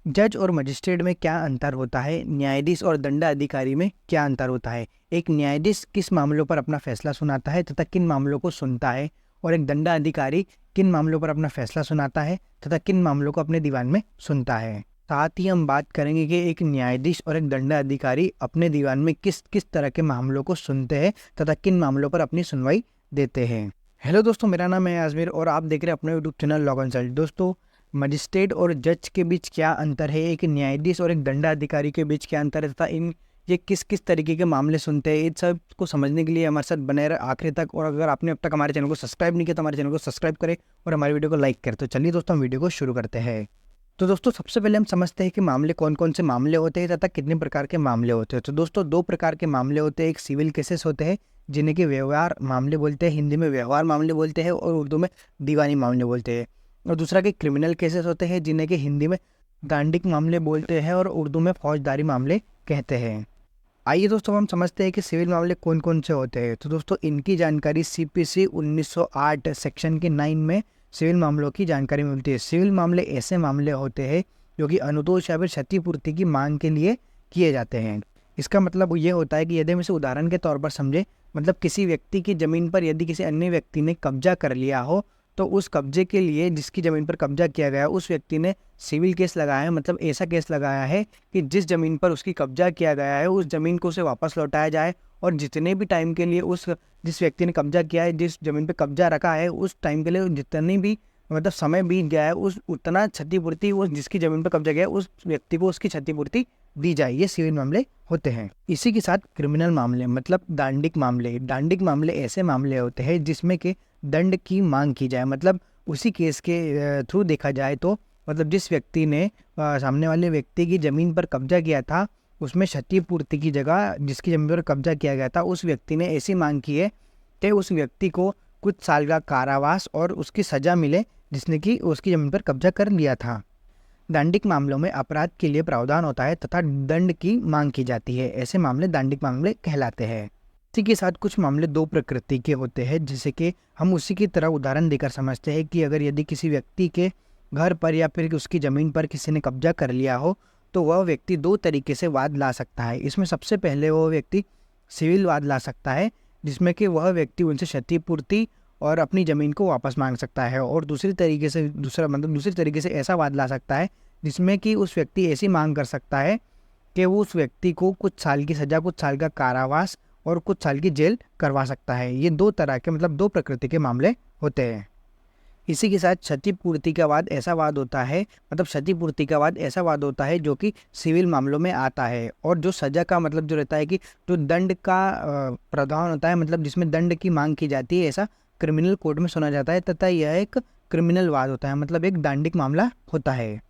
जज और मजिस्ट्रेट में क्या अंतर होता है? न्यायाधीश और दंडाधिकारी में क्या अंतर होता है? एक न्यायाधीश किस मामलों पर अपना फैसला सुनाता है तथा किन मामलों को सुनता है, और एक दंडाधिकारी किन मामलों पर अपना फैसला सुनाता है तथा किन मामलों को अपने दीवान में सुनता है। साथ ही हम बात करेंगे कि एक न्यायाधीश और एक दंडाधिकारी अपने दीवान में किस किस तरह के मामलों को सुनते हैं तथा किन मामलों पर अपनी सुनवाई देते हैं। हेलो दोस्तों, मेरा नाम है आजमीर और आप देख रहे हैं अपने यूट्यूब चैनल लॉ कंसल्ट। दोस्तों, मजिस्ट्रेट और जज के बीच क्या अंतर है, एक न्यायाधीश और एक दंडाधिकारी के बीच क्या अंतर है तथा ये किस किस तरीके के मामले सुनते हैं, इन सब को समझने के लिए हमारे साथ बने रहे आखिरी तक। और अगर आपने अब तक हमारे चैनल को सब्सक्राइब नहीं किया तो हमारे चैनल को सब्सक्राइब करें और हमारी वीडियो को लाइक करें। तो चलिए दोस्तों, हम वीडियो को शुरू करते हैं। तो दोस्तों, सबसे पहले हम समझते हैं कि मामले कौन कौन से मामले होते हैं तथा कितने प्रकार के मामले होते हैं। तो दोस्तों, दो प्रकार के मामले होते हैं। एक सिविल केसेस होते हैं जिन्हें कि व्यवहार मामले बोलते हैं, हिंदी में व्यवहार मामले बोलते हैं और उर्दू में दीवानी मामले बोलते हैं। और दूसरा के क्रिमिनल केसेस होते हैं जिन्हें कि हिंदी में दांडिक मामले बोलते हैं और उर्दू में फौजदारी मामले कहते हैं। आइए दोस्तों, हम समझते हैं कि सिविल मामले कौन कौन से होते हैं। तो दोस्तों, इनकी जानकारी CPC 1908 सेक्शन के 9 में सिविल मामलों की जानकारी मिलती है। सिविल मामले ऐसे मामले होते हैं जो कि अनुतोष या फिर क्षतिपूर्ति की मांग के लिए किए जाते हैं। इसका मतलब ये होता है कि यदि हम इसे उदाहरण के तौर पर समझें, मतलब किसी व्यक्ति की ज़मीन पर यदि किसी अन्य व्यक्ति ने कब्जा कर लिया हो तो उस कब्जे के लिए जिसकी ज़मीन पर कब्जा किया गया उस व्यक्ति ने सिविल केस लगाया है। मतलब ऐसा केस लगाया है कि जिस ज़मीन पर उसकी कब्जा किया गया है उस ज़मीन को उसे वापस लौटाया जाए, और जितने भी टाइम के लिए उस जिस व्यक्ति ने कब्जा किया है, जिस ज़मीन पर कब्जा रखा है, उस टाइम के लिए जितनी भी मतलब समय बीत गया है उस उतना क्षतिपूर्ति उस जिसकी ज़मीन पर कब्जा गया है उस व्यक्ति को उसकी क्षतिपूर्ति दी जाए। ये सिविल मामले होते हैं। इसी के साथ क्रिमिनल मामले मतलब दांडिक मामले। दांडिक मामले ऐसे मामले होते हैं जिसमें कि दंड की मांग की जाए। मतलब उसी केस के थ्रू देखा जाए तो मतलब जिस व्यक्ति ने सामने वाले व्यक्ति की ज़मीन पर कब्जा किया था उसमें क्षतिपूर्ति की जगह जिसकी ज़मीन पर कब्जा किया गया था उस व्यक्ति ने ऐसी मांग की है कि उस व्यक्ति को कुछ साल का कारावास और उसकी सज़ा मिले जिसने कि उसकी ज़मीन पर कब्जा कर लिया था। दांडिक मामलों में अपराध के लिए प्रावधान होता है तथा दंड की मांग की जाती है। ऐसे मामले दांडिक मामले कहलाते हैं। इसी के साथ कुछ मामले दो प्रकृति के होते हैं, जैसे कि हम उसी की तरह उदाहरण देकर समझते हैं कि अगर यदि किसी व्यक्ति के घर पर या फिर उसकी ज़मीन पर किसी ने कब्जा कर लिया हो तो वह व्यक्ति दो तरीके से वाद ला सकता है। इसमें सबसे पहले वह व्यक्ति सिविल वाद ला सकता है जिसमें कि वह व्यक्ति उनसे क्षतिपूर्ति और अपनी ज़मीन को वापस मांग सकता है, और दूसरी तरीके से ऐसा वाद ला सकता है जिसमें कि उस व्यक्ति ऐसी मांग कर सकता है कि वो उस व्यक्ति को कुछ साल की सज़ा, कुछ साल का कारावास और कुछ साल की जेल करवा सकता है। ये दो तरह के मतलब दो प्रकृति के मामले होते हैं। इसी के साथ क्षतिपूर्ति का वाद ऐसा वाद होता है जो कि सिविल मामलों में आता है, और जो सज़ा का मतलब जो रहता है कि जो दंड का प्रावधान होता है, मतलब जिसमें दंड की मांग की जाती है, ऐसा क्रिमिनल कोर्ट में सुना जाता है तथा यह एक क्रिमिनल वाद होता है, मतलब एक दांडिक मामला होता है।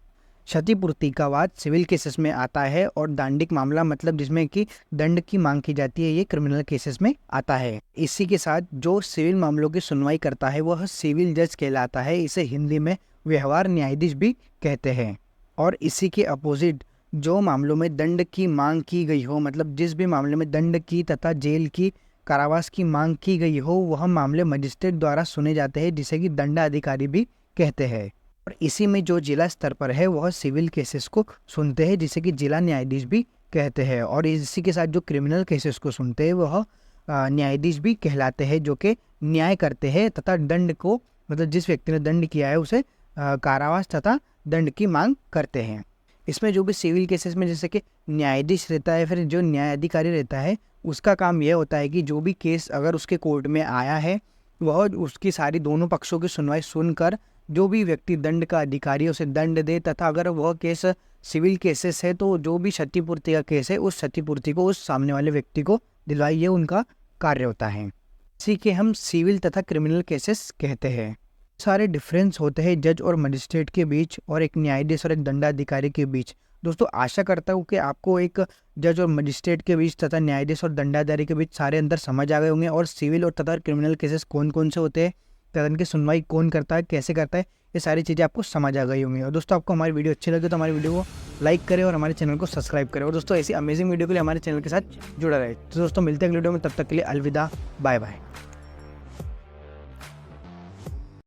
क्षतिपूर्ति का वाद सिविल केसेस में आता है और दांडिक मामला मतलब जिसमें कि दंड की मांग की जाती है, ये क्रिमिनल केसेस में आता है। इसी के साथ जो सिविल मामलों की सुनवाई करता है वह सिविल जज कहलाता है। इसे हिंदी में व्यवहार न्यायाधीश भी कहते हैं। और इसी के अपोजिट जो मामलों में दंड की मांग की गई हो, मतलब जिस भी मामले में दंड की तथा जेल की, कारावास की मांग की गई हो, वह मामले मजिस्ट्रेट द्वारा सुने जाते हैं जिसे कि दंडाधिकारी भी कहते हैं। और इसी में जो जिला स्तर पर है वह सिविल केसेस को सुनते हैं जिसे कि जिला न्यायाधीश भी कहते हैं। और इसी के साथ जो क्रिमिनल केसेस को सुनते हैं वह न्यायाधीश भी कहलाते हैं, जो कि न्याय करते हैं तथा दंड को मतलब जिस व्यक्ति ने दंड किया है उसे कारावास तथा दंड की मांग करते हैं। इसमें जो भी सिविल केसेस में जैसे कि न्यायाधीश रहता है, फिर जो न्यायाधिकारी रहता है, उसका काम यह होता है कि जो भी केस अगर उसके कोर्ट में आया है वह उसकी सारी दोनों पक्षों की सुनवाई सुनकर जो भी व्यक्ति दंड का अधिकारी है उसे दंड दे, तथा अगर वह केस सिविल केसेस है तो जो भी क्षतिपूर्ति का केस है उस क्षतिपूर्ति को उस सामने वाले व्यक्ति को दिलवाई, ये उनका कार्य होता है। इसी के हम सिविल तथा क्रिमिनल केसेस कहते हैं। सारे डिफरेंस होते हैं जज और मजिस्ट्रेट के बीच और एक न्यायाधीश और एक दंडाधिकारी के बीच। दोस्तों, आशा करता हूँ कि आपको एक जज और मजिस्ट्रेट के बीच तथा न्यायाधीश और दंडाधिकारी के बीच सारे अंदर समझ आ गए होंगे, और सिविल और तथा क्रिमिनल केसेस कौन कौन से होते हैं, तथा इनकी सुनवाई कौन करता है, कैसे करता है, ये सारी चीज़ें आपको समझ आ गई होंगी। और दोस्तों, आपको हमारी वीडियो अच्छी लगे तो हमारी वीडियो को लाइक करें और हमारे चैनल को सब्सक्राइब करें। और दोस्तों, ऐसी अमेजिंग वीडियो के लिए हमारे चैनल के साथ जुड़ा रहे। तो दोस्तों, मिलते हैं अगले वीडियो में, तब तक के लिए अलविदा, बाय बाय।